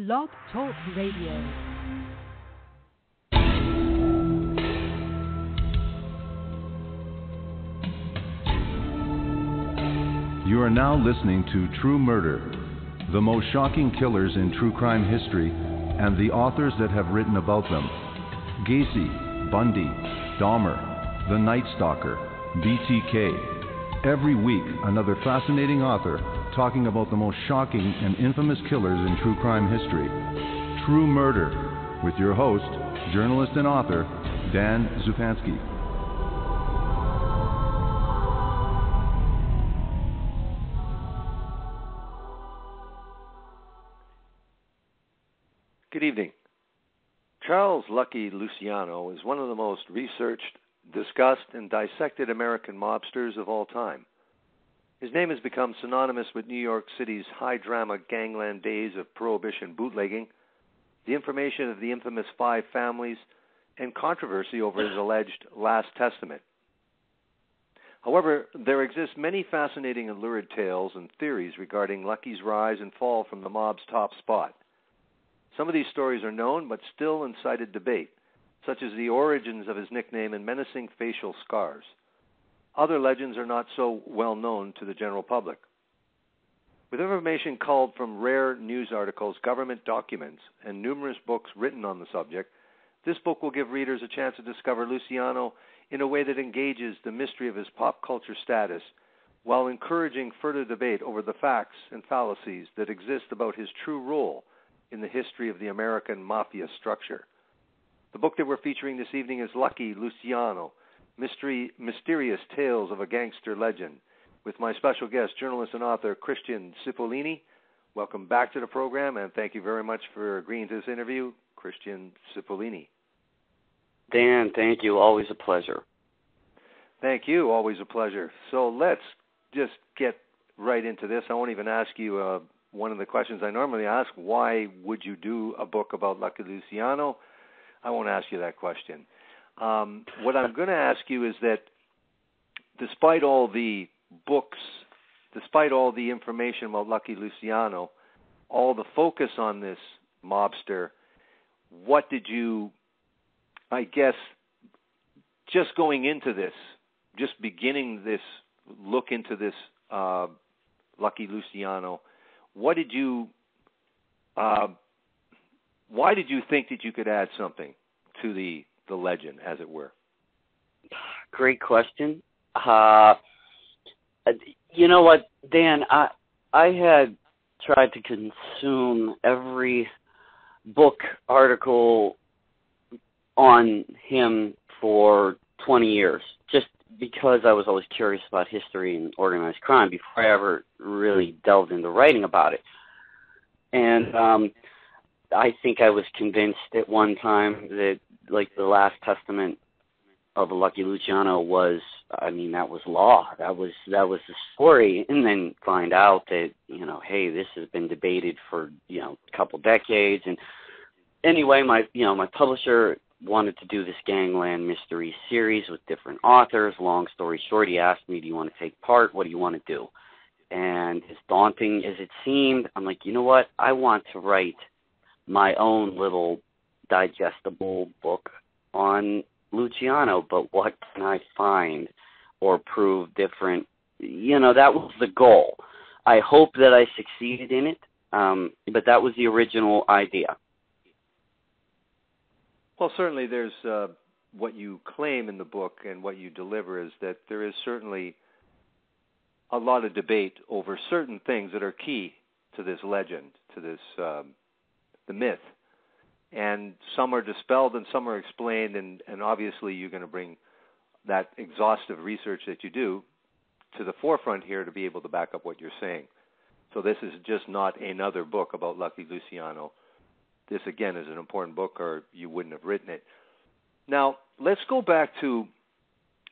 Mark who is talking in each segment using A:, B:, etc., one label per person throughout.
A: Blog Talk Radio.
B: You are now listening to True Murder, the most shocking killers in true crime history and the authors that have written about them. Gacy, Bundy, Dahmer, The Night Stalker, BTK. Every week, another fascinating author talking about the most shocking and infamous killers in true crime history. True Murder, with your host, journalist and author, Dan Zupansky.
C: Good evening. Charles Lucky Luciano is one of the most researched, discussed, and dissected American mobsters of all time. His name has become synonymous with New York City's high-drama gangland days of prohibition bootlegging, the information of the infamous 5 families, and controversy over his alleged last testament. However, there exist many fascinating and lurid tales and theories regarding Lucky's rise and fall from the mob's top spot. Some of these stories are known but still incited debate, such as the origins of his nickname and menacing facial scars. Other legends are not so well known to the general public. With information culled from rare news articles, government documents, and numerous books written on the subject, this book will give readers a chance to discover Luciano in a way that engages the mystery of his pop culture status while encouraging further debate over the facts and fallacies that exist about his true role in the history of the American mafia structure. The book that we're featuring this evening is Lucky Luciano, Mysterious Tales of a Gangster Legend, with my special guest, journalist and author Christian Cipollini. Welcome back to the program, and thank you very much for agreeing to this interview, Christian Cipollini.
D: Dan, thank you. Always a pleasure.
C: Thank you. Always a pleasure. So let's just get right into this. I won't even ask you one of the questions I normally ask. Why would you do a book about Lucky Luciano? I won't ask you that question. What I'm going to ask you is that despite all the books, despite all the information about Lucky Luciano, all the focus on this mobster, what did you, I guess, just going into this, just beginning this look into this Lucky Luciano, what did you, why did you think that you could add something to the legend, as it were?
D: Great question. You know what, Dan, I had tried to consume every book, article on him for 20 years, just because I was always curious about history and organized crime before I ever really delved into writing about it. And I think I was convinced at one time that, like, the last testament of Lucky Luciano was, I mean, that was law. That was the story. And then find out that, you know, hey, this has been debated for, you know, a couple decades. And anyway, my publisher wanted to do this Gangland mystery series with different authors. Long story short, he asked me, do you want to take part? What do you want to do? And as daunting as it seemed, I'm like, you know what? I want to write my own little digestible book on Luciano, but what can I find or prove different? You know, that was the goal. I hope that I succeeded in it, but that was the original idea.
C: Well, certainly there's what you claim in the book and what you deliver is that there is certainly a lot of debate over certain things that are key to this legend, to this the myth. And some are dispelled and some are explained, and obviously you're going to bring that exhaustive research that you do to the forefront here to be able to back up what you're saying. So this is just not another book about Lucky Luciano. This, again, is an important book, or you wouldn't have written it. Now, let's go back to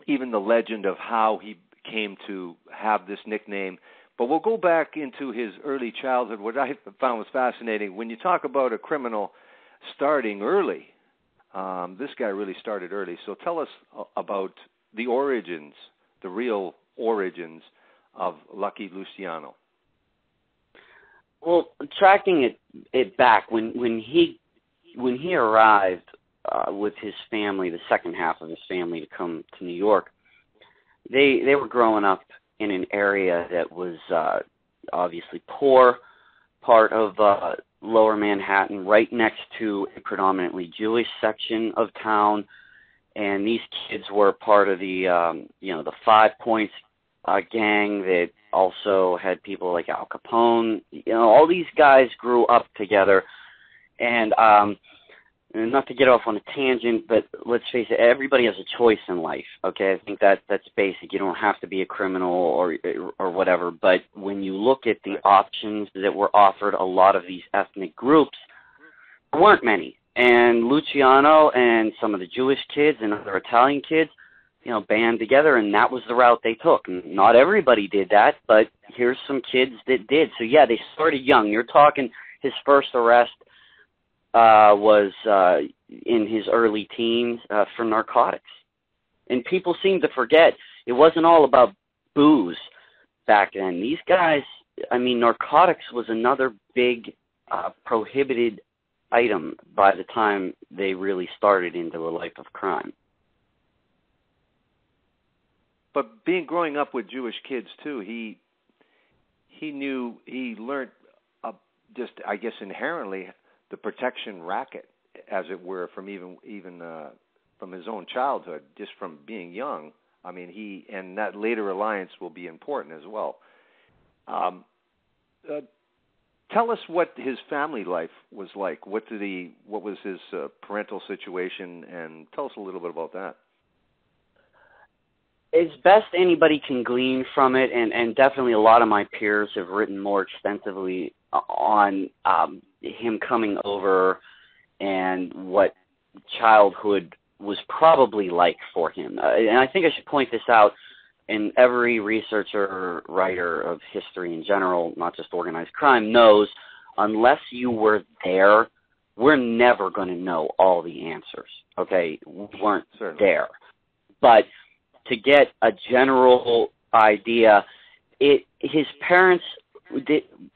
C: even the legend of how he came to have this nickname. But we'll go back into his early childhood. What I found was fascinating, when you talk about a criminal starting early, this guy really started early. So tell us about the origins, the real origins of Lucky Luciano.
D: Well, tracking it back, when he arrived with his family, the second half of his family, to come to New York, they were growing up in an area that was obviously poor, part of Lower Manhattan, right next to a predominantly Jewish section of town, and these kids were part of the the 5 Points gang that also had people like Al Capone. All these guys grew up together, and not to get off on a tangent, but let's face it, everybody has a choice in life, okay? I think that's basic. You don't have to be a criminal or whatever, but when you look at the options that were offered a lot of these ethnic groups, there weren't many. And Luciano and some of the Jewish kids and other Italian kids, band together, and that was the route they took. Not everybody did that, but here's some kids that did. So, yeah, they started young. You're talking his first arrest was in his early teens for narcotics. And people seem to forget it wasn't all about booze back then. These guys, narcotics was another big prohibited item by the time they really started into a life of crime.
C: But growing up with Jewish kids too, he learned just, I guess, inherently the protection racket, as it were, from even from his own childhood, just from being young. And that later alliance will be important as well. Tell us what his family life was like. What was his parental situation, and tell us a little bit about that.
D: As best anybody can glean from it, and definitely a lot of my peers have written more extensively on him coming over and what childhood was probably like for him. And I think I should point this out, and every researcher or writer of history in general, not just organized crime, knows unless you were there, we're never going to know all the answers, okay? We weren't there. But to get a general idea, his parents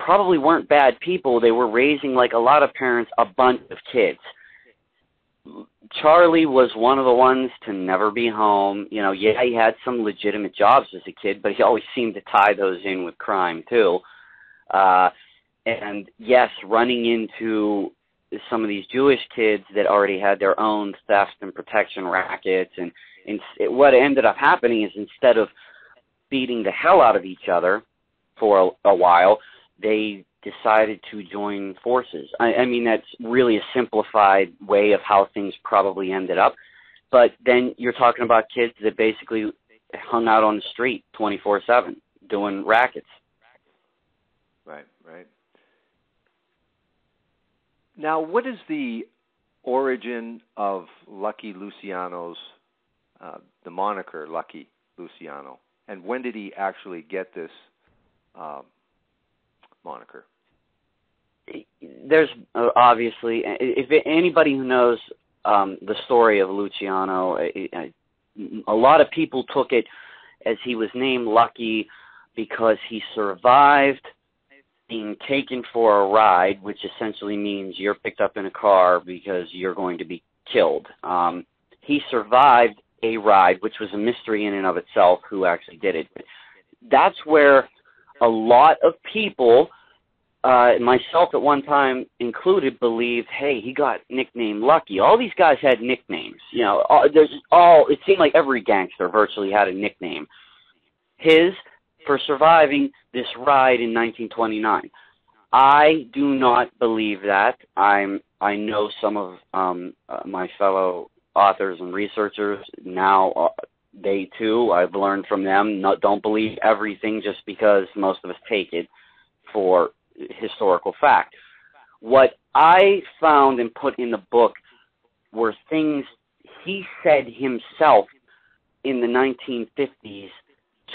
D: probably weren't bad people. They were raising, like a lot of parents, a bunch of kids. Charlie was one of the ones to never be home. He had some legitimate jobs as a kid, but he always seemed to tie those in with crime too. And yes, running into some of these Jewish kids that already had their own theft and protection rackets, and what ended up happening is, instead of beating the hell out of each other for a while, they decided to join forces. I mean, that's really a simplified way of how things probably ended up. But then you're talking about kids that basically hung out on the street 24/7 doing rackets.
C: Right. Now, what is the origin of Lucky Luciano's, the moniker Lucky Luciano? And when did he actually get this moniker?
D: There's obviously, if anybody who knows the story of Luciano, a lot of people took it as he was named Lucky because he survived being taken for a ride, which essentially means you're picked up in a car because you're going to be killed. He survived a ride, which was a mystery in and of itself who actually did it. That's where a lot of people, myself at one time included, believed, hey, he got nicknamed Lucky. All these guys had nicknames. It seemed like every gangster virtually had a nickname. His, for surviving this ride in 1929. I do not believe that. I know some of my fellow authors and researchers now, they too, I've learned from them, don't believe everything just because most of us take it for historical fact. What I found and put in the book were things he said himself in the 1950s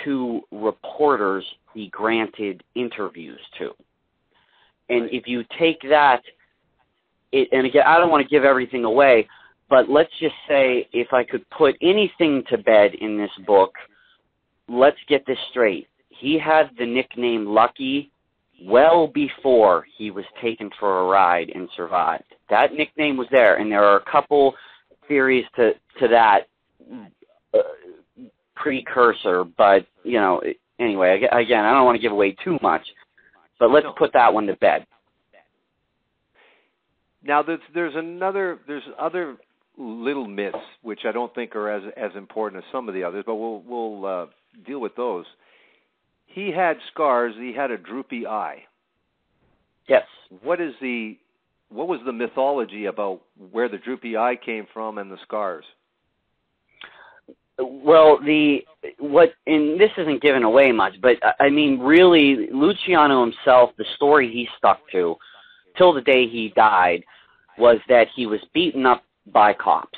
D: to reporters he granted interviews to. And if you take that, and again, I don't want to give everything away, but let's just say if I could put anything to bed in this book, let's get this straight. He had the nickname Lucky well before he was taken for a ride and survived. That nickname was there, and there are a couple theories to that precursor, but, you know, anyway, again, I don't want to give away too much, but let's put that one to bed.
C: Now, there's other little myths, which I don't think are as important as some of the others, but we'll deal with those. He had scars. He had a droopy eye.
D: Yes.
C: What was the mythology about where the droopy eye came from and the scars?
D: Well, and this isn't giving away much, but I mean, really, Luciano himself, the story he stuck to till the day he died was that he was beaten up by cops.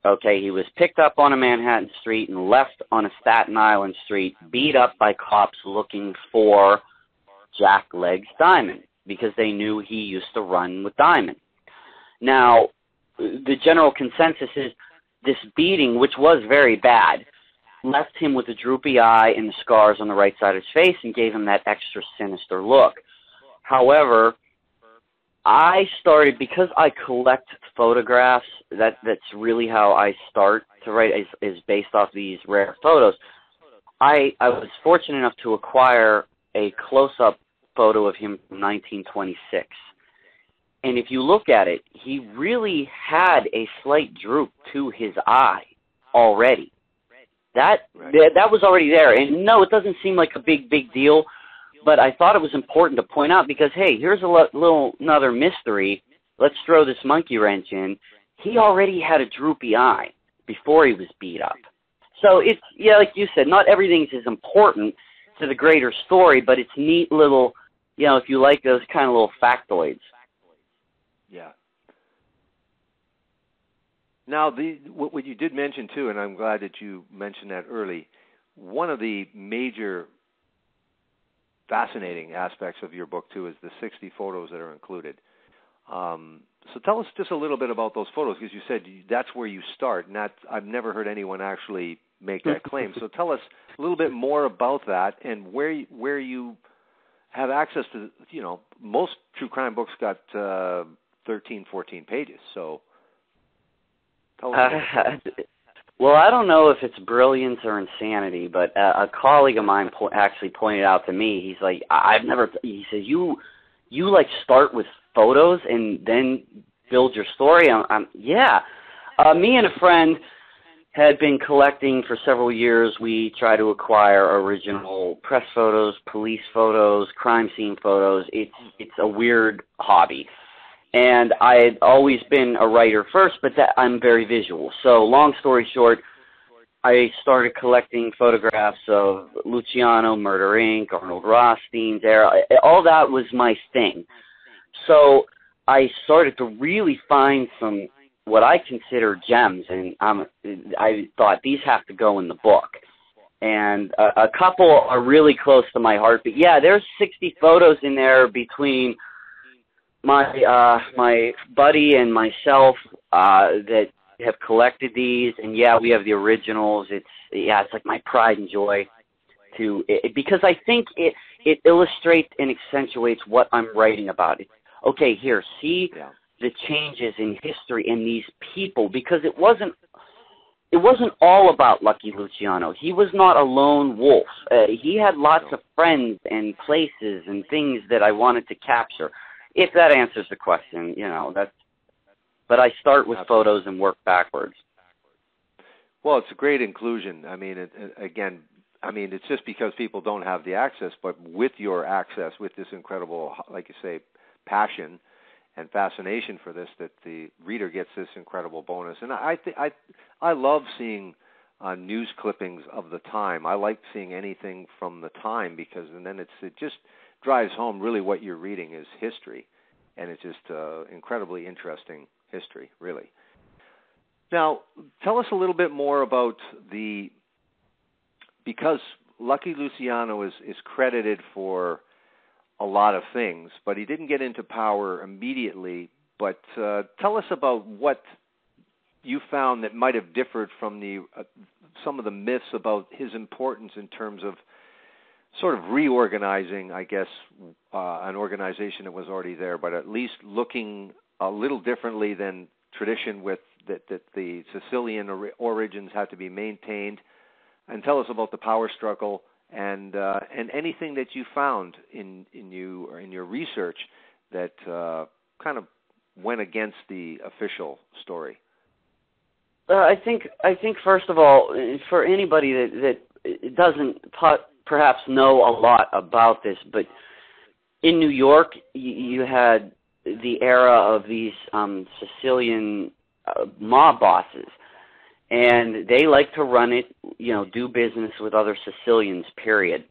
D: Okay, he was picked up on a Manhattan street and left on a Staten Island street, beat up by cops looking for Jack Legs Diamond because they knew he used to run with Diamond. Now, the general consensus is this beating, which was very bad, left him with a droopy eye and the scars on the right side of his face and gave him that extra sinister look. However, I started, because I collect photographs, that's really how I start to write, is based off these rare photos. I was fortunate enough to acquire a close-up photo of him from 1926. And if you look at it, he really had a slight droop to his eye already. That was already there. And no, it doesn't seem like a big deal, but I thought it was important to point out because, hey, here's another mystery. Let's throw this monkey wrench in. He already had a droopy eye before he was beat up. So it's, yeah, like you said, not everything's as important to the greater story, but it's neat little, you know, if you like those kind of little factoids.
C: Yeah. Now, what you did mention, too, and I'm glad that you mentioned that early, one of the major fascinating aspects of your book, too, is the 60 photos that are included. So tell us just a little bit about those photos, because you said that's where you start, and I've never heard anyone actually make that claim. So tell us a little bit more about that and where you have access to, you know, most true crime books got 13, 14 pages, so tell us.
D: Well, I don't know if it's brilliance or insanity, but a colleague of mine actually pointed out to me, he's like, he says, you like start with photos and then build your story? Yeah. Me and a friend had been collecting for several years. We try to acquire original press photos, police photos, crime scene photos. It's a weird hobby. And I had always been a writer first, but I'm very visual. So long story short, I started collecting photographs of Luciano, Murder, Inc., Arnold Rothstein's era. All that was my thing. So I started to really find some what I consider gems, and I thought these have to go in the book. And a couple are really close to my heart. But yeah, there's 60 photos in there between my buddy and myself that have collected these, and yeah, we have the originals. It's like my pride and joy because I think it illustrates and accentuates what I'm writing about. Okay, here, see the changes in history in these people, because it wasn't all about Lucky Luciano. He was not a lone wolf. He had lots of friends and places and things that I wanted to capture. If that answers the question, you know, but I start with photos and work backwards.
C: Well, it's a great inclusion. I mean, it's just because people don't have the access, but with your access, with this incredible, like you say, passion and fascination for this, that the reader gets this incredible bonus. And I love seeing news clippings of the time. I like seeing anything from the time because, and then it just drives home really what you're reading is history, and it's just incredibly interesting history, really. Now, tell us a little bit more about because Lucky Luciano is credited for a lot of things, but he didn't get into power immediately. But tell us about what you found that might have differed from some of the myths about his importance in terms of sort of reorganizing, I guess, an organization that was already there, but at least looking a little differently than tradition with that the Sicilian origins had to be maintained. And tell us about the power struggle and anything that you found in your research that kind of went against the official story.
D: I think first of all, for anybody that doesn't perhaps know a lot about this, but in New York, you had the era of these Sicilian mob bosses, and they like to run it, do business with other Sicilians, period.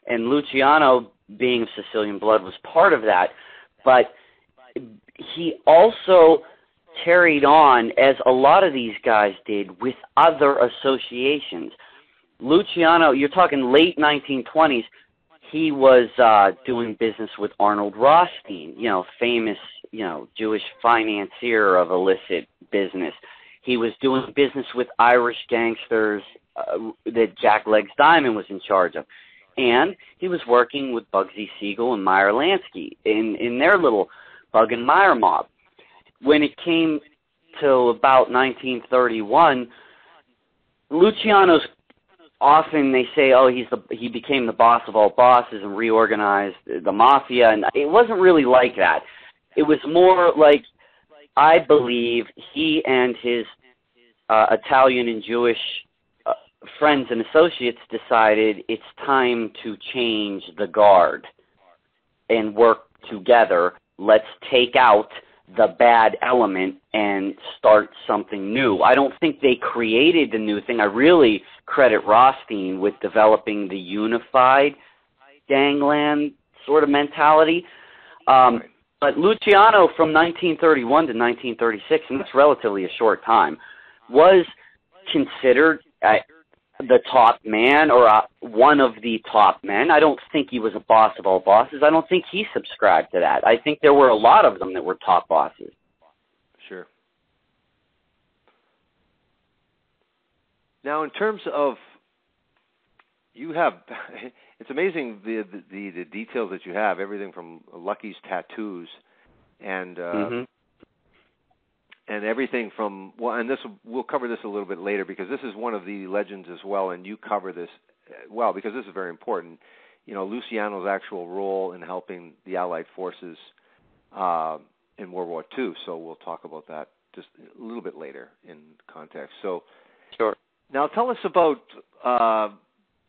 D: And Luciano, being of Sicilian blood, was part of that, but he also carried on, as a lot of these guys did, with other associations. Luciano, you're talking late 1920s, he was doing business with Arnold Rothstein, famous, Jewish financier of illicit business. He was doing business with Irish gangsters that Jack Legs Diamond was in charge of. And he was working with Bugsy Siegel and Meyer Lansky in their little Bug and Meyer mob. When it came to about 1931, Luciano's often they say, he became the boss of all bosses and reorganized the mafia, and it wasn't really like that. It was more like, I believe he and his Italian and Jewish friends and associates decided it's time to change the guard and work together. Let's take out the bad element and start something new. I don't think they created the new thing. I really credit Rothstein with developing the unified gangland sort of mentality. But Luciano, from 1931 to 1936, and that's relatively a short time, was considered the top man, or one of the top men. I don't think he was a boss of all bosses. I don't think he subscribed to that. I think there were a lot of them that were top bosses.
C: Sure. Now, in terms of, you have, it's amazing the details that you have, everything from Lucky's tattoos and and everything from, and we'll cover this a little bit later because this is one of the legends as well, and you cover this well because this is very important. Luciano's actual role in helping the Allied forces in World War II. So we'll talk about that just a little bit later in context. So,
D: sure.
C: Now tell us about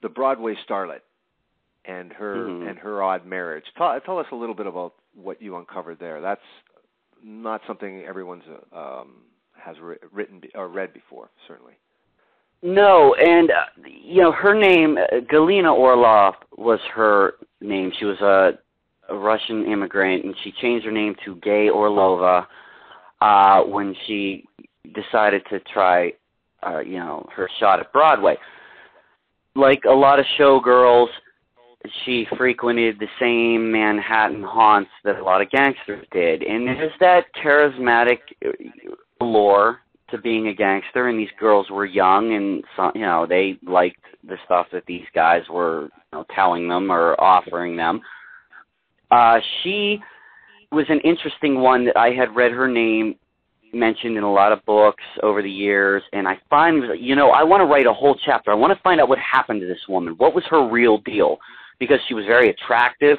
C: the Broadway starlet and her odd marriage. Tell us a little bit about what you uncovered there. That's not something everyone's has written or read before, certainly.
D: No, and her name, Galina Orlov, was her name. She was a Russian immigrant, and she changed her name to Gay Orlova when she decided to try, her shot at Broadway. Like a lot of showgirls, she frequented the same Manhattan haunts that a lot of gangsters did. And there's that charismatic allure to being a gangster, and these girls were young, and they liked the stuff that these guys were telling them or offering them. She was an interesting one that I had read her name mentioned in a lot of books over the years, and I finally was like, I want to write a whole chapter. I want to find out what happened to this woman. What was her real deal? Because she was very attractive.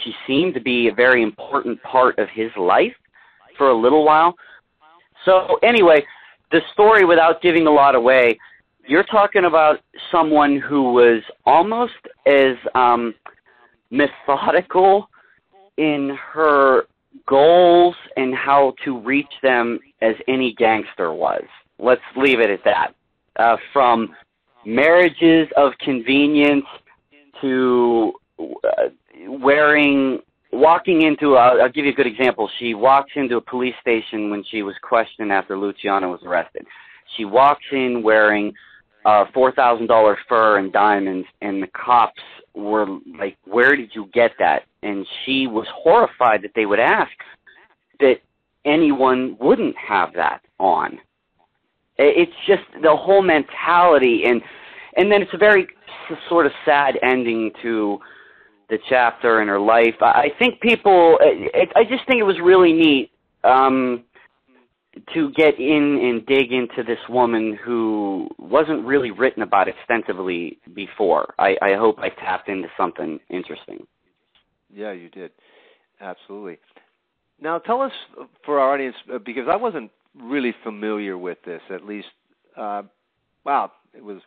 D: She seemed to be a very important part of his life for a little while. So anyway, the story, without giving a lot away, you're talking about someone who was almost as methodical in her goals and how to reach them as any gangster was. Let's leave it at that. From marriages of convenience to walking into, I'll give you a good example. She walks into a police station when she was questioned after Luciano was arrested. She walks in wearing a $4,000 fur and diamonds, and the cops were like, where did you get that? And she was horrified that they would ask that anyone wouldn't have that on. It's just the whole mentality, and and then it's a very sort of sad ending to the chapter in her life. I think people, I just think it was really neat to get in and dig into this woman who wasn't really written about extensively before. I hope I tapped into something interesting.
C: Yeah, you did. Absolutely. Now, tell us, for our audience, because I wasn't really familiar with this, at least, it was,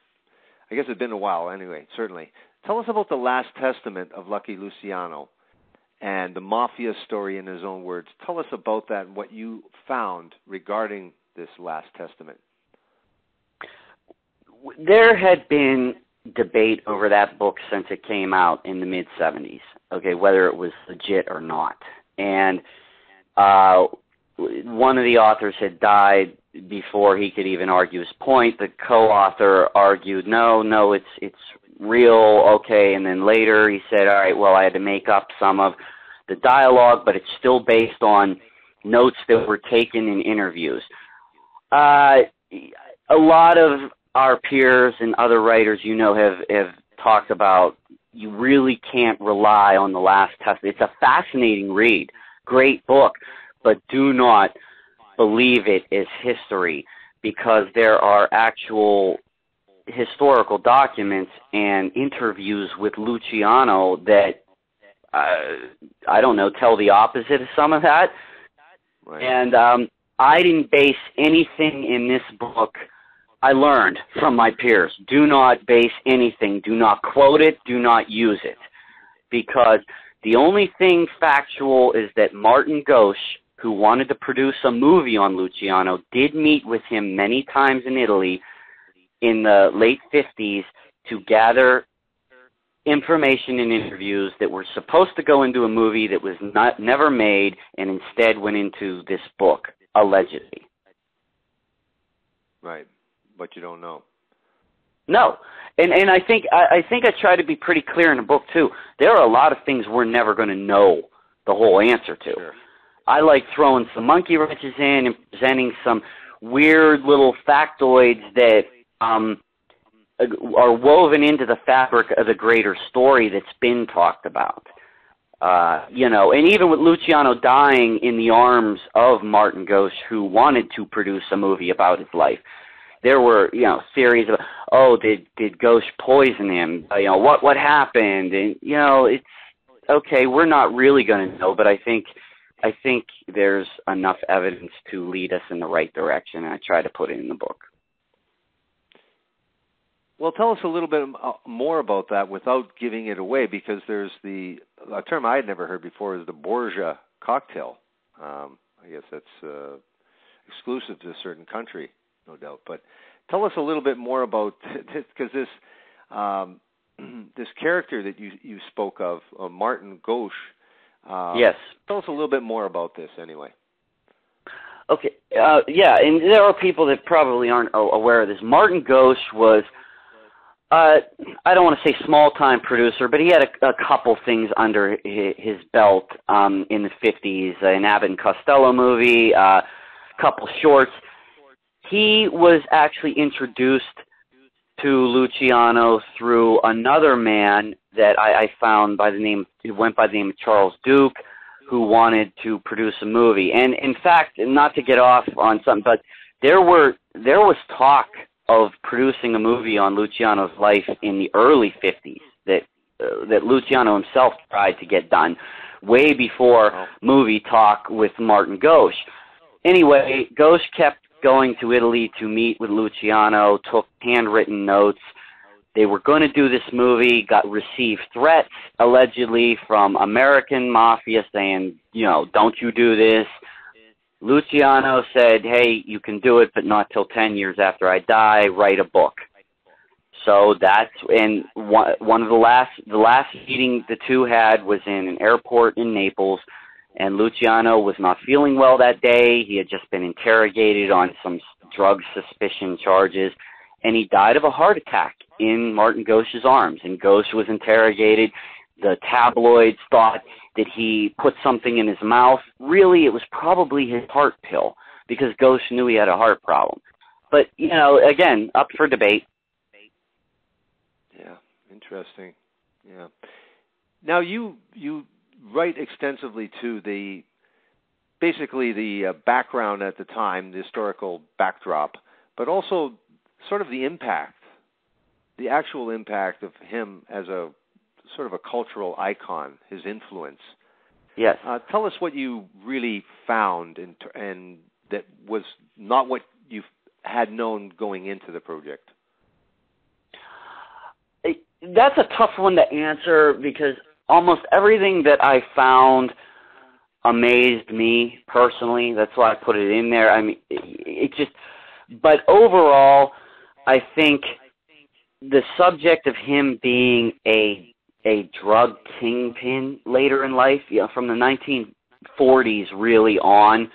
C: I guess it's been a while anyway, certainly. Tell us about the Last Testament of Lucky Luciano and the Mafia story in his own words. Tell us about that and what you found regarding this Last Testament.
D: There had been debate over that book since it came out in the mid-'70s, okay, whether it was legit or not. And one of the authors had died before he could even argue his point. The co-author argued, no, it's real, okay, and then later he said, all right, well, I had to make up some of the dialogue, but it's still based on notes that were taken in interviews. A lot of our peers and other writers, have talked about you really can't rely on the Last Testament. It's a fascinating read, great book, but do not believe it is history, because there are actual historical documents and interviews with Luciano that, I don't know, tell the opposite of some of that.
C: Right.
D: And I didn't base anything in this book. I learned from my peers. Do not base anything. Do not quote it. Do not use it. Because the only thing factual is that Martin Ghosh, who wanted to produce a movie on Luciano, did meet with him many times in Italy in the late 50s to gather information and interviews that were supposed to go into a movie that was never made, and instead went into this book, allegedly.
C: Right, but you don't know.
D: No, and I think I try to be pretty clear in the book too. There are a lot of things we're never going to know the whole answer to.
C: Sure.
D: I like throwing some monkey wrenches in and presenting some weird little factoids that are woven into the fabric of the greater story that's been talked about. And even with Luciano dying in the arms of Martin Ghosh, who wanted to produce a movie about his life, there were, theories of, did Ghosh poison him? What happened? And, it's okay, we're not really going to know, but I think there's enough evidence to lead us in the right direction, and I try to put it in the book.
C: Well, tell us a little bit more about that without giving it away, because there's a term I had never heard before is the Borgia cocktail. I guess that's exclusive to a certain country, no doubt. But tell us a little bit more about this, because this character that you spoke of, Martin Ghosh.
D: Yes.
C: Tell us a little bit more about this, anyway.
D: Okay. And there are people that probably aren't aware of this. Martin Ghosh was, I don't want to say small-time producer, but he had a couple things under his belt in the 50s, an Abbott and Costello movie, a couple shorts. He was actually introduced to Luciano through another man that I found who went by the name of Charles Duke, who wanted to produce a movie. And in fact, not to get off on something, but there was talk of producing a movie on Luciano's life in the early 50s that Luciano himself tried to get done way before movie talk with Martin Ghosh. Anyway, Ghosh kept going to Italy to meet with Luciano, took handwritten notes. They were going to do this movie, received threats, allegedly, from American mafia saying, don't you do this. Luciano said, hey, you can do it, but not till 10 years after I die, write a book. So and one of the last meeting the two had was in an airport in Naples, and Luciano was not feeling well that day. He had just been interrogated on some drug suspicion charges, and he died of a heart attack in Martin Ghosh's arms. And Ghosh was interrogated. The tabloids thought that he put something in his mouth. Really, it was probably his heart pill, because Ghosh knew he had a heart problem. But, again, up for debate.
C: Interesting. Yeah. Now you write extensively too basically the background at the time, the historical backdrop, but also sort of the actual impact of him as a sort of a cultural icon, his influence.
D: Yes.
C: Tell us what you really found and that was not what you had known going into the project.
D: That's a tough one to answer because almost everything that I found amazed me personally. That's why I put it in there. I mean, but overall, I think the subject of him being a drug kingpin later in life, from the 1940s really on,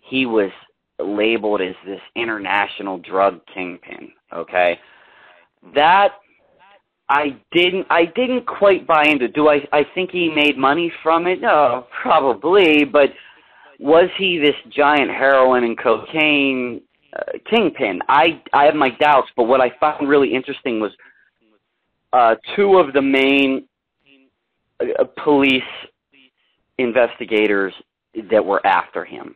D: he was labeled as this international drug kingpin. Okay, that I didn't quite buy into. I think he made money from it? No, probably, but was he this giant heroin and cocaine kingpin? I have my doubts, but what I found really interesting was two of the main police investigators that were after him,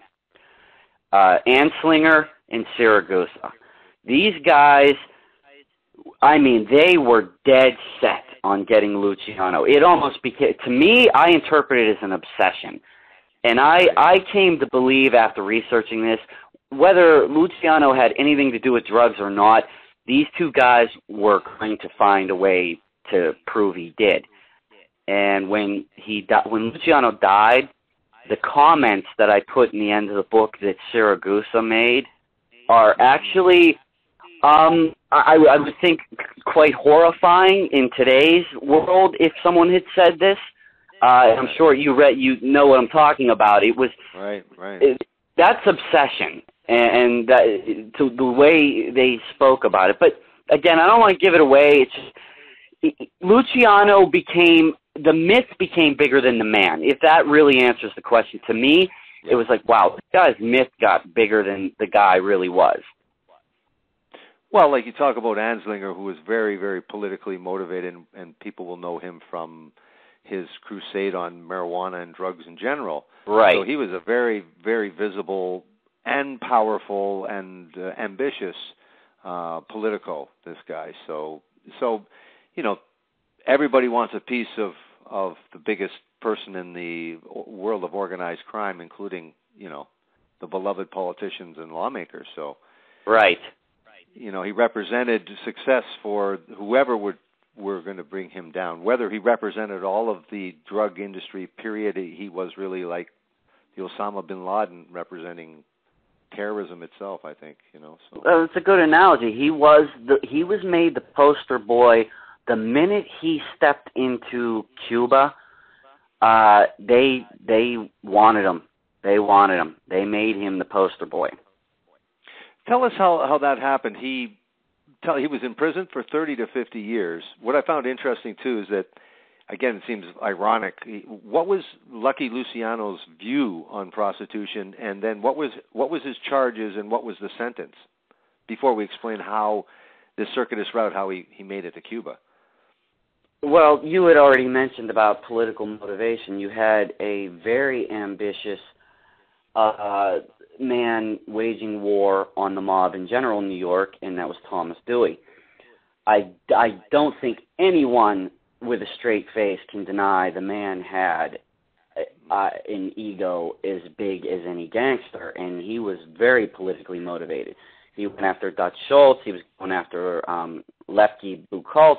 D: Anslinger and Siragusa. These guys, I mean, they were dead set on getting Luciano. It almost became, to me, I interpret it as an obsession. And I came to believe after researching this, whether Luciano had anything to do with drugs or not, these two guys were going to find a way to prove he did. And when Luciano died, the comments that I put in the end of the book that Siragusa made are actually, I would think, quite horrifying in today's world if someone had said this. I'm sure you know what I'm talking about. It was
C: right.
D: That's obsession, and to the way they spoke about it. But again, I don't want to give it away. Luciano the myth became bigger than the man. If that really answers the question, to me, it was like, wow, this guy's myth got bigger than the guy really was.
C: Well, like you talk about Anslinger, who was very, very politically motivated, and people will know him from his crusade on marijuana and drugs in general.
D: Right.
C: So he was a very, very visible and powerful and ambitious politico, this guy. So everybody wants a piece of the biggest person in the world of organized crime, including, the beloved politicians and lawmakers. So,
D: right.
C: He represented success for whoever were going to bring him down. Whether he represented all of the drug industry, period, he was really like the Osama bin Laden representing terrorism itself, I think, So.
D: Well, it's a good analogy. He was made the poster boy the minute he stepped into Cuba. They wanted him. They wanted him. They made him the poster boy.
C: Tell us how that happened. He was in prison for 30 to 50 years. What I found interesting, too, is that, again, it seems ironic. What was Lucky Luciano's view on prostitution, and then what was his charges and what was the sentence, before we explain how this circuitous route, how he made it to Cuba?
D: Well, you had already mentioned about political motivation. You had a very ambitious man waging war on the mob in general in New York, and that was Thomas Dewey. I don't think anyone with a straight face can deny the man had an ego as big as any gangster, and he was very politically motivated. He went after Dutch Schultz. He was going after Lefty Buchholz.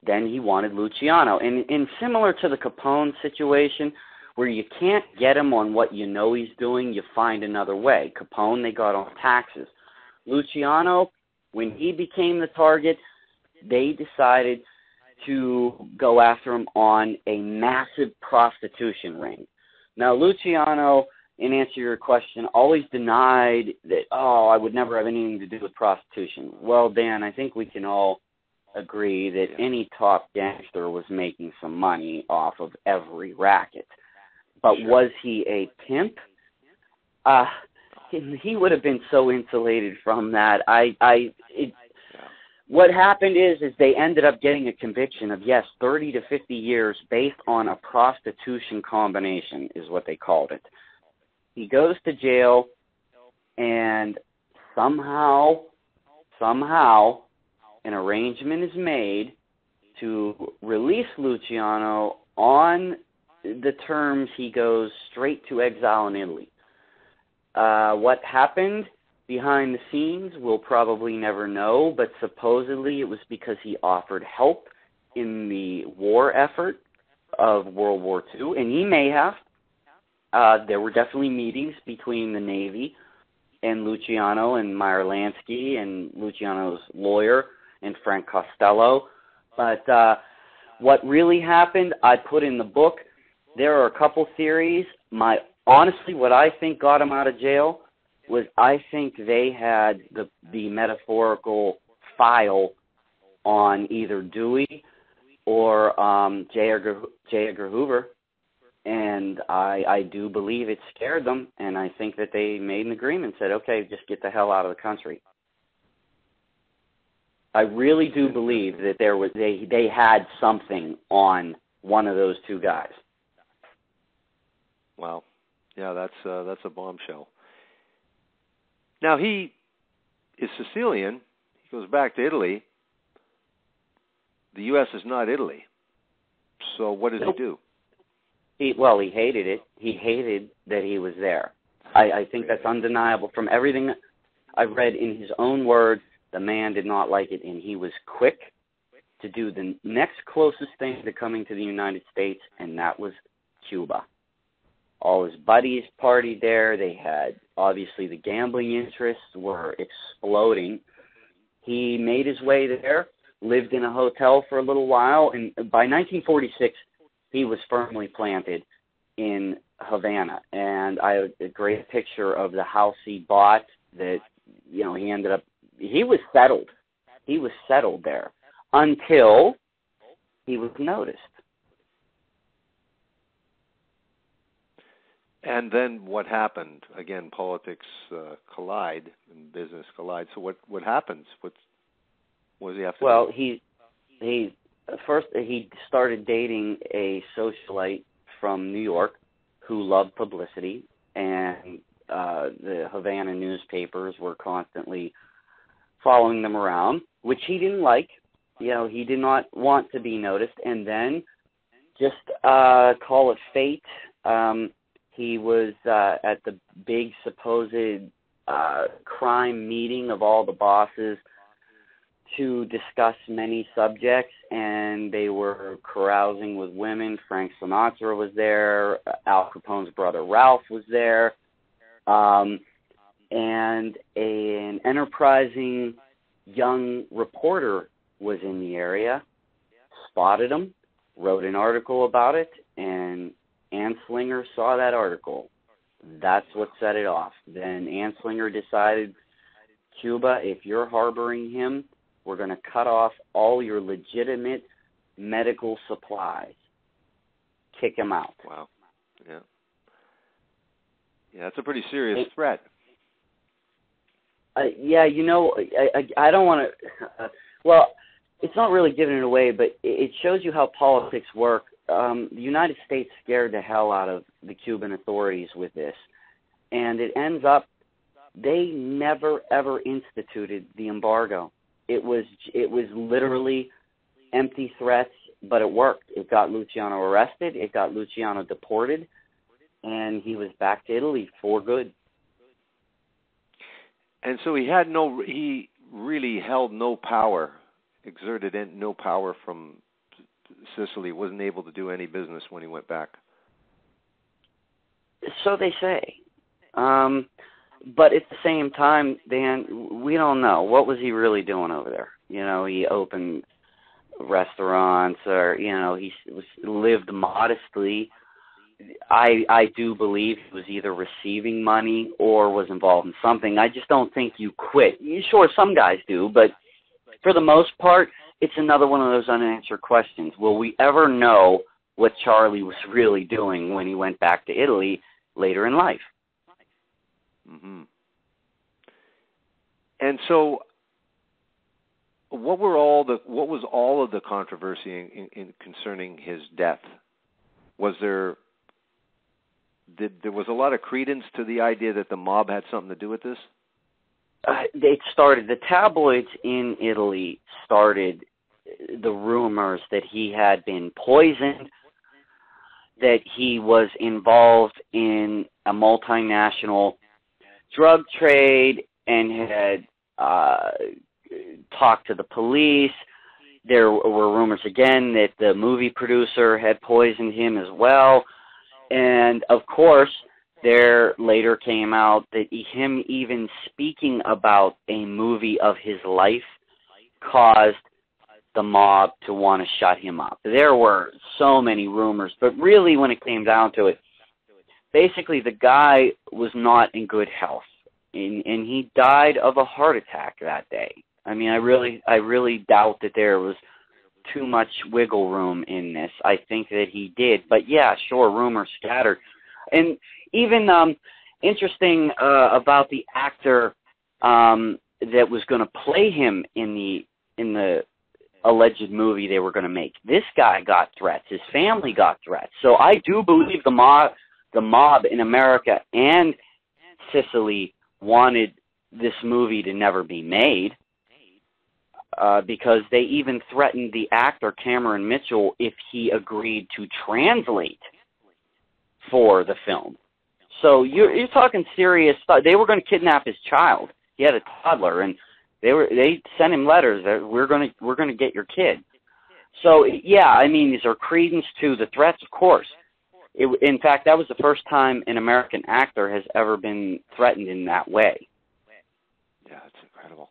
D: Then he wanted Luciano. And similar to the Capone situation, where you can't get him on what you know he's doing, you find another way. Capone, they got on taxes. Luciano, when he became the target, they decided to go after him on a massive prostitution ring. Now, Luciano, in answer to your question, always denied that, I would never have anything to do with prostitution. Well, Dan, I think we can all agree that any top gangster was making some money off of every racket. But was he a pimp? He would have been so insulated from that. what happened is they ended up getting a conviction of, yes, 30 to 50 years based on a prostitution combination is what they called it. He goes to jail, and somehow an arrangement is made to release Luciano on the terms he goes straight to exile in Italy. What happened behind the scenes, we'll probably never know, but supposedly it was because he offered help in the war effort of World War II, and he may have. There were definitely meetings between the Navy and Luciano and Meyer Lansky and Luciano's lawyer and Frank Costello. But what really happened, I put in the book. There are a couple theories. Honestly, what I think got him out of jail was I think they had the metaphorical file on either Dewey or J. Edgar Hoover, and I do believe it scared them, and I think that they made an agreement, said, okay, just get the hell out of the country. I really do believe that they had something on one of those two guys.
C: Wow. Yeah, that's a bombshell. Now, he is Sicilian. He goes back to Italy. The U.S. is not Italy. So what does he do?
D: He hated it. He hated that he was there. I think that's undeniable. From everything I've read in his own words, the man did not like it, and he was quick to do the next closest thing to coming to the United States, and that was Cuba. All his buddies partied there. They had, obviously, the gambling interests were exploding. He made his way there, lived in a hotel for a little while, and by 1946, he was firmly planted in Havana. And I have a great picture of the house he bought that, he was settled. He was settled there until he was noticed.
C: And then what happened? Again, politics collide and business collide. So what happens? What does he have to do?
D: Well, he started dating a socialite from New York who loved publicity, and the Havana newspapers were constantly following them around, which he didn't like. He did not want to be noticed. And then, just call it fate, he was at the big supposed crime meeting of all the bosses to discuss many subjects, and they were carousing with women. Frank Sinatra was there. Al Capone's brother Ralph was there. And an enterprising young reporter was in the area, spotted him, wrote an article about it, and Anslinger saw that article. That's what set it off. Then Anslinger decided, Cuba, if you're harboring him, we're going to cut off all your legitimate medical supplies. Kick him out.
C: Wow. Yeah. Yeah, that's a pretty serious threat.
D: I don't want to... well, it's not really giving it away, but it shows you how politics work. The United States scared the hell out of the Cuban authorities with this. And it ends up, they never, ever instituted the embargo. It was literally empty threats, but it worked. It got Luciano arrested. It got Luciano deported. And he was back to Italy for good.
C: And so he really held no power, exerted no power from Sicily, wasn't able to do any business when he went back.
D: So they say. But at the same time, Dan, we don't know. What was he really doing over there? He opened restaurants, or, he lived modestly. I do believe he was either receiving money or was involved in something. I just don't think you quit. Sure, some guys do, but for the most part, it's another one of those unanswered questions. Will we ever know what Charlie was really doing when he went back to Italy later in life?
C: Mm-hmm. And so what was all of the controversy in concerning his death? Was there was a lot of credence to the idea that the mob had something to do with this?
D: The tabloids in Italy started the rumors that he had been poisoned, that he was involved in a multinational drug trade and had talked to the police. There were rumors again that the movie producer had poisoned him as well. And, of course, there later came out that him even speaking about a movie of his life caused the mob to want to shut him up. There were so many rumors, but really when it came down to it, basically the guy was not in good health, and he died of a heart attack that day. I mean, I really doubt that there was too much wiggle room in this. I think that he did. But yeah, sure, rumors scattered. And even interesting about the actor that was going to play him in the alleged movie they were going to make. This guy got threats. His family got threats. So I do believe the mob in America and Sicily wanted this movie to never be made. Because they even threatened the actor Cameron Mitchell if he agreed to translate for the film. So you're talking serious stuff. They were going to kidnap his child. He had a toddler, and they sent him letters that we're going to get your kid. So yeah, I mean, these are credence to the threats, of course. In fact, that was the first time an American actor has ever been threatened in that way.
C: Yeah, it's incredible.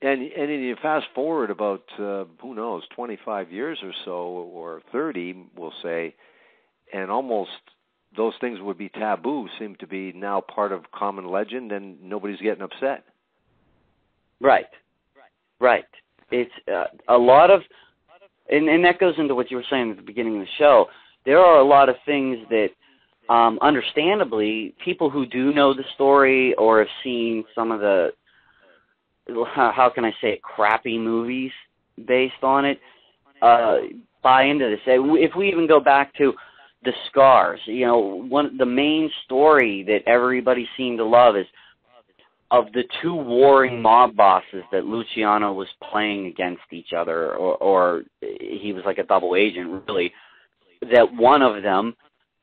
C: And you fast forward about, 25 years or so, or 30, we'll say, and almost those things would be taboo, seem to be now part of common legend, and nobody's getting upset.
D: Right. It's a lot of, and that goes into what you were saying at the beginning of the show. There are a lot of things that, understandably, people who do know the story or have seen some of the, how can I say it, crappy movies based on it, buy into this. If we even go back to The Scars, the main story that everybody seemed to love is of the two warring mob bosses that Luciano was playing against each other, or he was like a double agent, really, that one of them,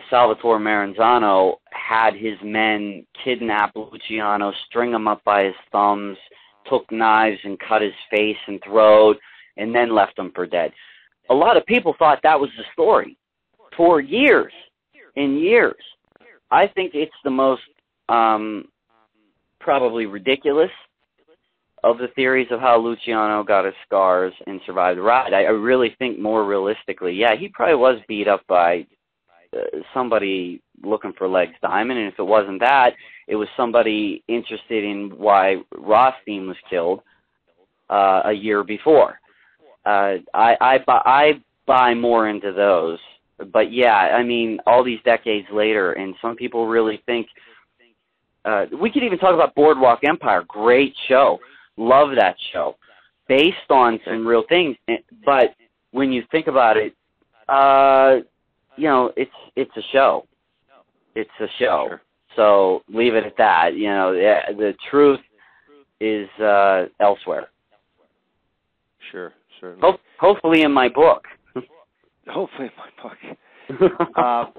D: Salvatore Maranzano, had his men kidnap Luciano, string him up by his thumbs, took knives and cut his face and throat, and then left him for dead. A lot of people thought that was the story for years and years. I think it's the most probably ridiculous of the theories of how Luciano got his scars and survived the ride. I really think more realistically, yeah, he probably was beat up by somebody looking for Legs Diamond, and if it wasn't that, it was somebody interested in why Rothstein was killed a year before. I buy more into those. But yeah, I mean, all these decades later, and some people really think, we could even talk about Boardwalk Empire, great show, love that show, based on some real things, but when you think about it, it's a show. It's a show. Sure. So leave it at that. The truth is elsewhere.
C: Sure, certainly.
D: Hopefully in my book.
C: Hopefully in my book.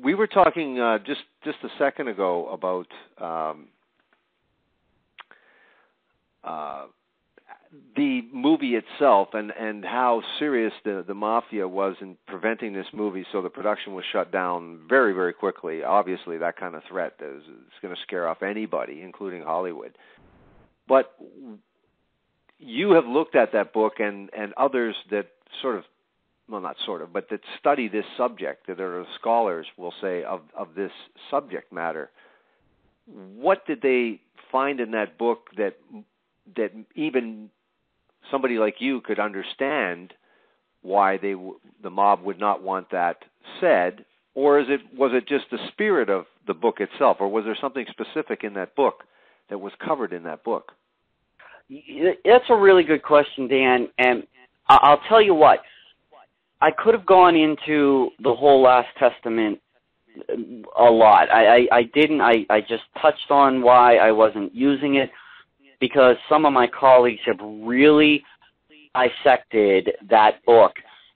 C: We were talking just a second ago about the movie itself and how serious the Mafia was in preventing this movie, so the production was shut down very, very quickly. Obviously, that kind of threat is going to scare off anybody, including Hollywood. But you have looked at that book and others that but that study this subject, that are scholars, will say, of this subject matter. What did they find in that book that even somebody like you could understand why the mob would not want that said? Or was it just the spirit of the book itself, or was there something specific in that book that was covered in that book?
D: That's a really good question, Dan, and I'll tell you what. I could have gone into the whole Last Testament a lot. I didn't. I just touched on why I wasn't using it, because some of my colleagues have really dissected that book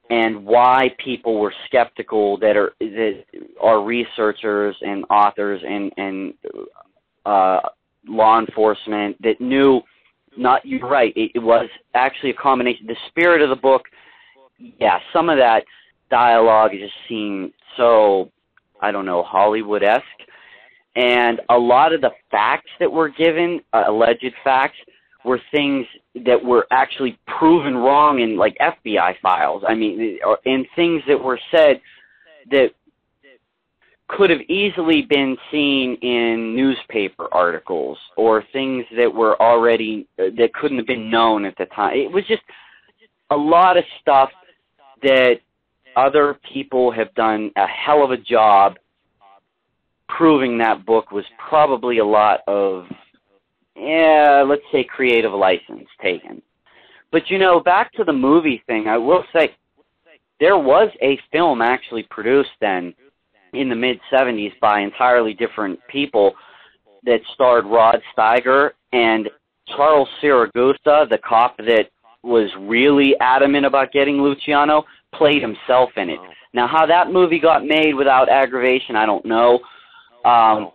D: and why people were skeptical that are researchers and authors and law enforcement that knew. You're right. It was actually a combination. The spirit of the book, yeah, some of that dialogue just seemed so, I don't know, Hollywood-esque. And a lot of the facts that were given, alleged facts, were things that were actually proven wrong in, like, FBI files. I mean, and things that were said that could have easily been seen in newspaper articles or things that were already, that couldn't have been known at the time. It was just a lot of stuff that other people have done a hell of a job proving that book was probably a lot of, let's say, creative license taken. But, back to the movie thing, I will say there was a film actually produced then in the mid-'70s by entirely different people that starred Rod Steiger and Charles Siragusa, the cop that was really adamant about getting Luciano, played himself in it. Now, how that movie got made without aggravation, I don't know. I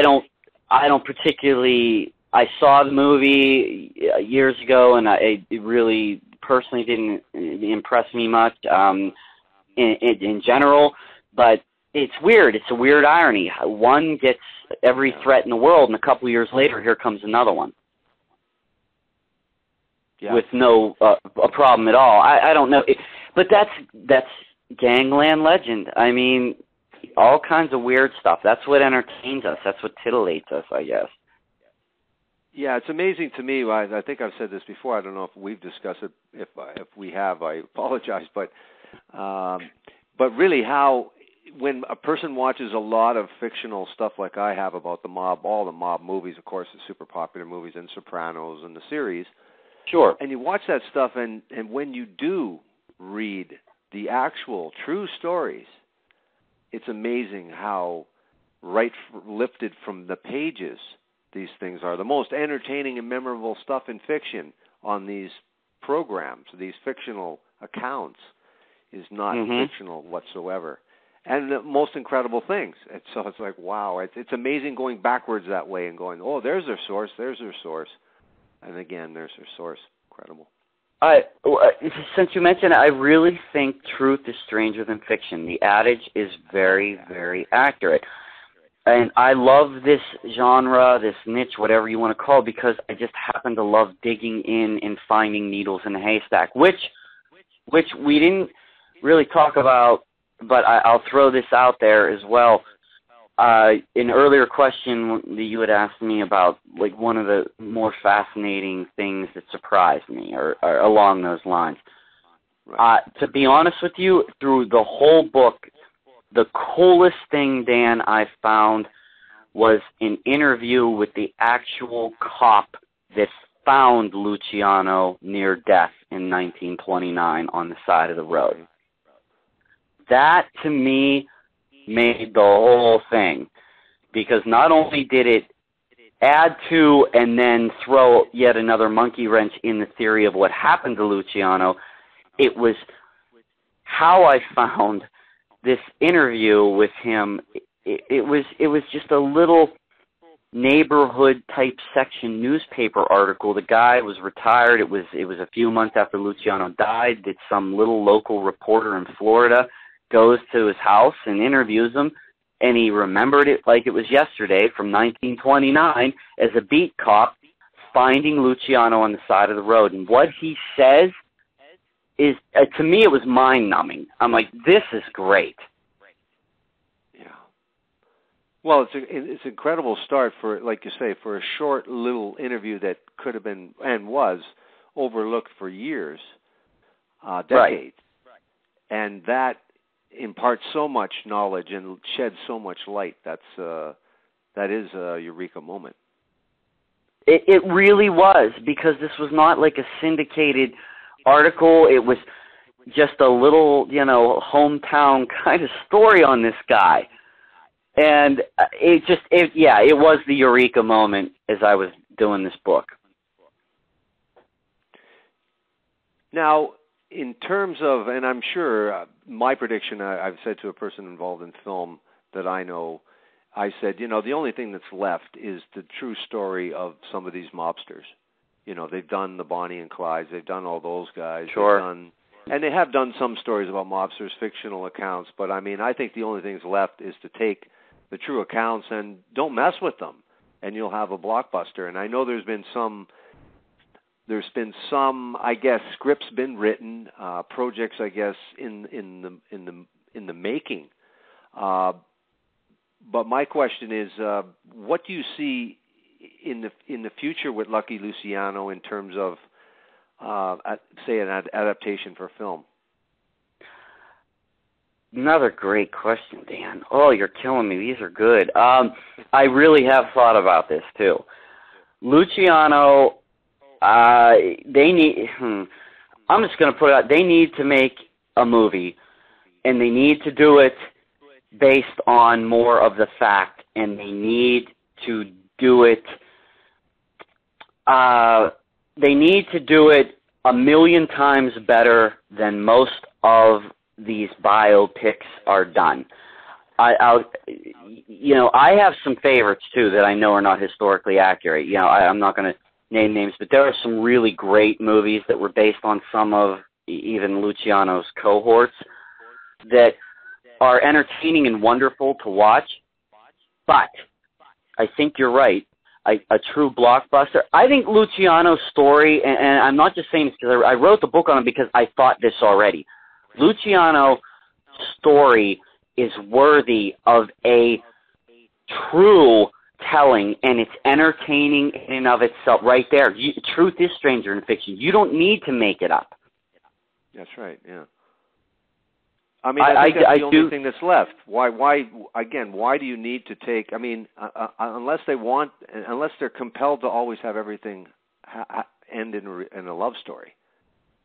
D: don't particularly. I saw the movie years ago, and it really personally didn't impress me much in general. But it's weird. It's a weird irony. One gets every threat in the world, and a couple years later, here comes another one. Yeah. With no a problem at all. I don't know. But that's gangland legend. I mean, all kinds of weird stuff. That's what entertains us. That's what titillates us, I guess.
C: Yeah, it's amazing to me. I think I've said this before. I don't know if we've discussed it. If we have, I apologize. But really, how when a person watches a lot of fictional stuff like I have about the mob, all the mob movies, of course, the super popular movies, and Sopranos and the series.
D: Sure.
C: And you watch that stuff, and when you do read the actual true stories, it's amazing how lifted from the pages these things are. The most entertaining and memorable stuff in fiction on these programs, these fictional accounts, is not fictional whatsoever. And the most incredible things. So it's like, wow, it's amazing going backwards that way and going, oh, there's their source. And again, there's their source. Incredible.
D: Since you mentioned it, I really think truth is stranger than fiction. The adage is very, very accurate. And I love this genre, this niche, whatever you want to call it, because I just happen to love digging in and finding needles in a haystack, which we didn't really talk about, but I'll throw this out there as well. An earlier question that you had asked me about, like, one of the more fascinating things that surprised me, or along those lines. Right. To be honest with you, through the whole book, the coolest thing, Dan, I found was an interview with the actual cop that found Luciano near death in 1929 on the side of the road. That, to me, made the whole thing, because not only did it add to and then throw yet another monkey wrench in the theory of what happened to Luciano, it was how I found this interview with him. It was just a little neighborhood type section newspaper article. The guy was retired. It was a few months after Luciano died that some little local reporter in Florida goes to his house and interviews him, and he remembered it like it was yesterday from 1929 as a beat cop finding Luciano on the side of the road. And what he says is, to me, it was mind-numbing. I'm like, this is great.
C: Yeah. Well, it's an incredible start for, like you say, for a short little interview that could have been and was overlooked for years, decades. Right. And that imparts so much knowledge and sheds so much light. That is a eureka moment.
D: It really was, because this was not like a syndicated article. It was just a little, hometown kind of story on this guy. And it was the eureka moment as I was doing this book.
C: Now, in terms of, and I'm sure my prediction, I've said to a person involved in film that I know, I said, the only thing that's left is the true story of some of these mobsters. They've done the Bonnie and Clydes, they've done all those guys.
D: Sure.
C: And they have done some stories about mobsters, fictional accounts, but I think the only thing that's left is to take the true accounts and don't mess with them, and you'll have a blockbuster. And I know there's been some, I guess, scripts been written, projects, I guess, in the making. But my question is, what do you see in the future with Lucky Luciano in terms of, say, an adaptation for film?
D: Another great question, Dan. Oh, you're killing me. These are good. I really have thought about this too. Luciano, they need. I'm just going to put it out. They need to make a movie, and they need to do it based on more of the fact, and they need to do it. They need to do it 1,000,000 times better than most of these biopics are done. I have some favorites too that I know are not historically accurate. I'm not going to name names, but there are some really great movies that were based on some of even Luciano's cohorts that are entertaining and wonderful to watch. But I think you're right. A true blockbuster. I think Luciano's story, and I'm not just saying this because I wrote the book on it because I thought this already. Luciano's story is worthy of a true telling, and it's entertaining in and of itself right there. Truth is stranger than fiction. You don't need to make it up.
C: That's right, yeah. I think that's the only thing that's left. Why do you need to take, unless they're compelled to always have everything end in a love story.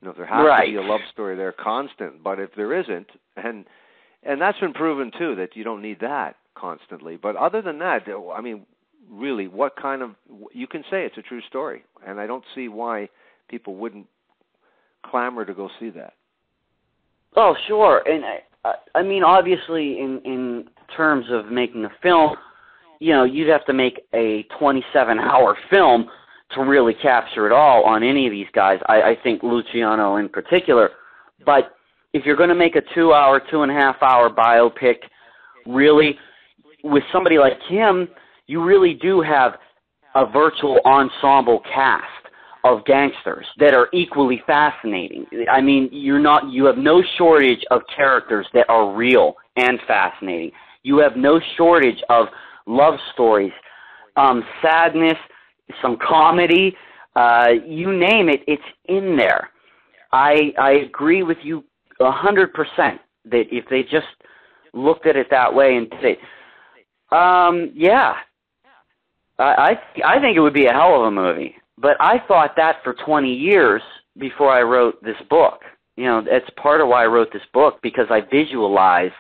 C: If there has to be a love story, they're constant. But if there isn't, and that's been proven too, that you don't need that constantly. But other than that, really, what kind of, you can say it's a true story. And I don't see why people wouldn't clamor to go see that.
D: Oh, sure. And obviously in terms of making a film, you'd have to make a 27-hour film to really capture it all on any of these guys. I think Luciano in particular. But if you're going to make a 2-hour, 2.5-hour biopic, really, with somebody like him, you really do have a virtual ensemble cast of gangsters that are equally fascinating. You have no shortage of characters that are real and fascinating. You have no shortage of love stories, sadness, some comedy, you name it, it's in there. I agree with you 100% that if they just looked at it that way and said, I think it would be a hell of a movie. But I thought that for 20 years before I wrote this book. That's part of why I wrote this book, because I visualize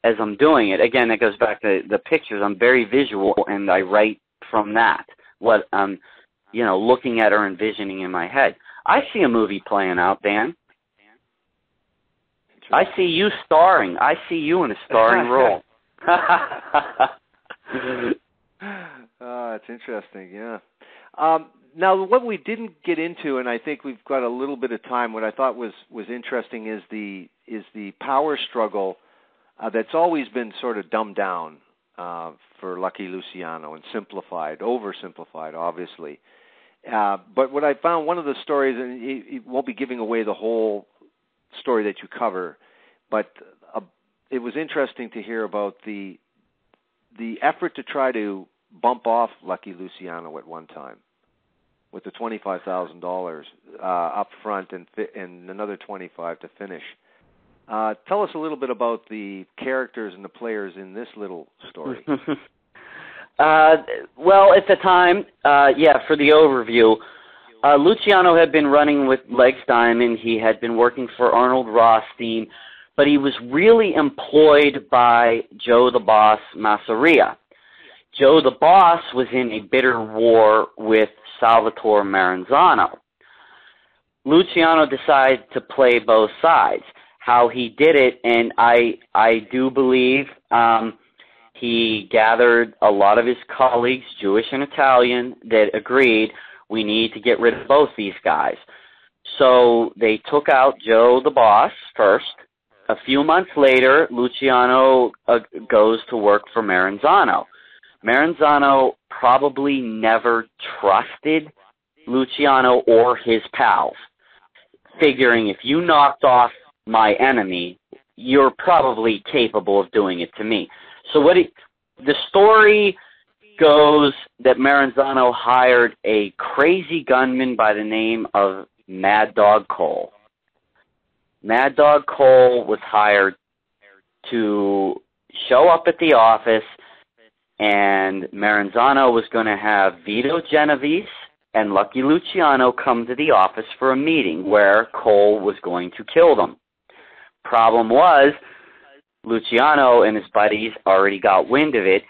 D: as I'm doing it. Again, it goes back to the pictures. I'm very visual, and I write from that, what I'm, looking at or envisioning in my head. I see a movie playing out, Dan. I see you starring. I see you in a starring role.
C: It's interesting, yeah. Now, what we didn't get into, and I think we've got a little bit of time, what I thought was interesting is the power struggle that's always been sort of dumbed down for Lucky Luciano and oversimplified, obviously. But what I found, one of the stories, and it won't be giving away the whole story that you cover, but it was interesting to hear about the effort to try to bump off Lucky Luciano at one time, with the $25,000 up front and another $25,000 to finish. Tell us a little bit about the characters and the players in this little story.
D: Well, at the time, for the overview, Luciano had been running with Legs Diamond. He had been working for Arnold Rothstein, but he was really employed by Joe the Boss Masseria. Joe the Boss was in a bitter war with Salvatore Maranzano. Luciano decided to play both sides. How he did it, and I do believe he gathered a lot of his colleagues, Jewish and Italian, that agreed we need to get rid of both these guys. So they took out Joe the Boss first. A few months later, Luciano goes to work for Maranzano. Maranzano probably never trusted Luciano or his pals, figuring if you knocked off my enemy, you're probably capable of doing it to me. So the story goes that Maranzano hired a crazy gunman by the name of Mad Dog Cole. Mad Dog Cole was hired to show up at the office, and Maranzano was going to have Vito Genovese and Lucky Luciano come to the office for a meeting where Cole was going to kill them. Problem was, Luciano and his buddies already got wind of it.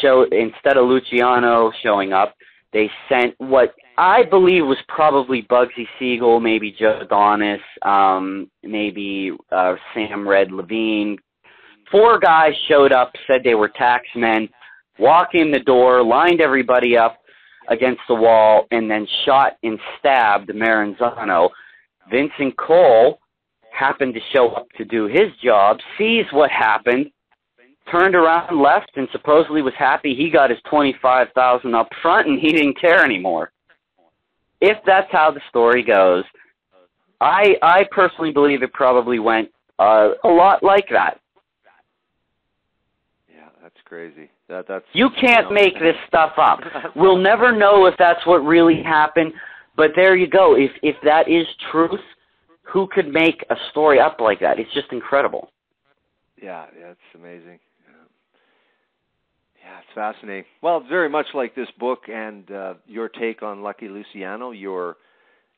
D: Instead of Luciano showing up, they sent what I believe was probably Bugsy Siegel, maybe Joe Adonis, maybe Sam Red Levine. 4 guys showed up, said they were taxmen, walked in the door, lined everybody up against the wall, and then shot and stabbed Maranzano. Vincent Cole happened to show up to do his job, sees what happened, turned around, left, and supposedly was happy he got his $25,000 up front, and he didn't care anymore. If that's how the story goes, I personally believe it probably went a lot like that.
C: Yeah, that's crazy. That's
D: you can't make this stuff up. We'll never know if that's what really happened, but there you go. If that is truth, who could make a story up like that? It's just incredible.
C: Yeah, it's amazing. Yeah, it's fascinating. Well, it's very much like this book and your take on Lucky Luciano, your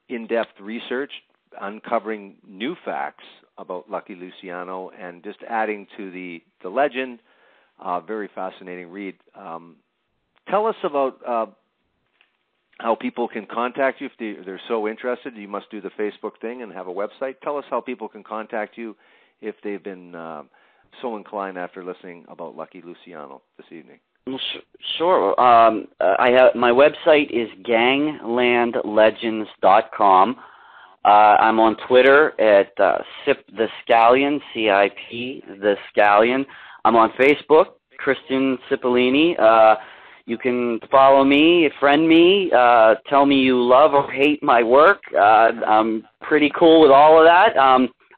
C: in-depth research, uncovering new facts about Lucky Luciano and just adding to the legend. Very fascinating read. Tell us about how people can contact you if they're so interested. You must do the Facebook thing and have a website. Tell us how people can contact you if they've been so inclined after listening about Lucky Luciano this evening.
D: Sure. My website is ganglandlegends.com. I'm on Twitter at Cip the Scallion, C-I-P the Scallion. I'm on Facebook, Christian Cipollini. You can follow me, friend me, tell me you love or hate my work. I'm pretty cool with all of that.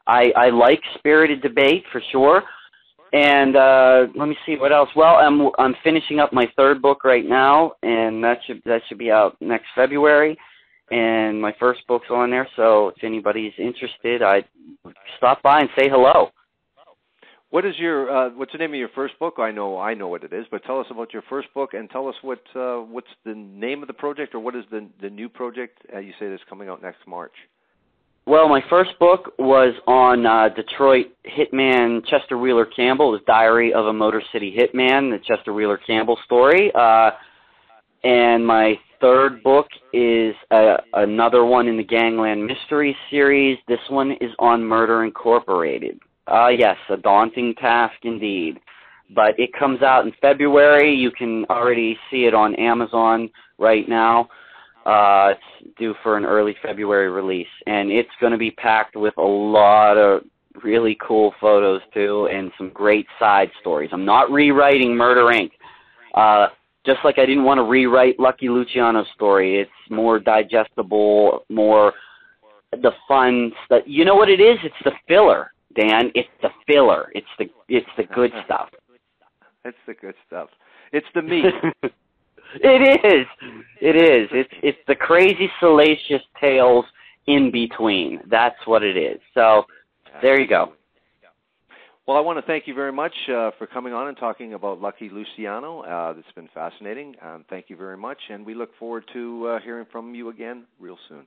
D: I like spirited debate for sure. And let me see what else. Well, I'm finishing up my 3rd book right now, and that should be out next February. And my first book's on there, so if anybody's interested, I'd stop by and say hello.
C: What is what's the name of your first book? I know what it is, but tell us about your first book and tell us what's the name of the project, or what is the new project you say that's coming out next March?
D: Well, my first book was on Detroit hitman Chester Wheeler Campbell, his Diary of a Motor City Hitman, the Chester Wheeler Campbell story. And my 3rd book is another one in the Gangland Mystery series. This one is on Murder Incorporated. Yes, a daunting task indeed. But it comes out in February. You can already see it on Amazon right now. It's due for an early February release. And it's going to be packed with a lot of really cool photos, too, and some great side stories. I'm not rewriting Murder, Inc. Just like I didn't want to rewrite Lucky Luciano's story. It's more digestible, more the fun stuff. You know what it is? It's the filler, Dan. It's the filler. It's the good stuff.
C: It's the good stuff. It's the meat.
D: It is. It's the crazy, salacious tales in between. That's what it is. So there you go.
C: Well, I want to thank you very much for coming on and talking about Lucky Luciano. It's been fascinating. Thank you very much, and we look forward to hearing from you again real soon.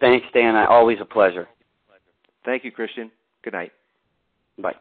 D: Thanks, Dan. Always a pleasure.
C: Thank you, Christian. Good night.
D: Bye.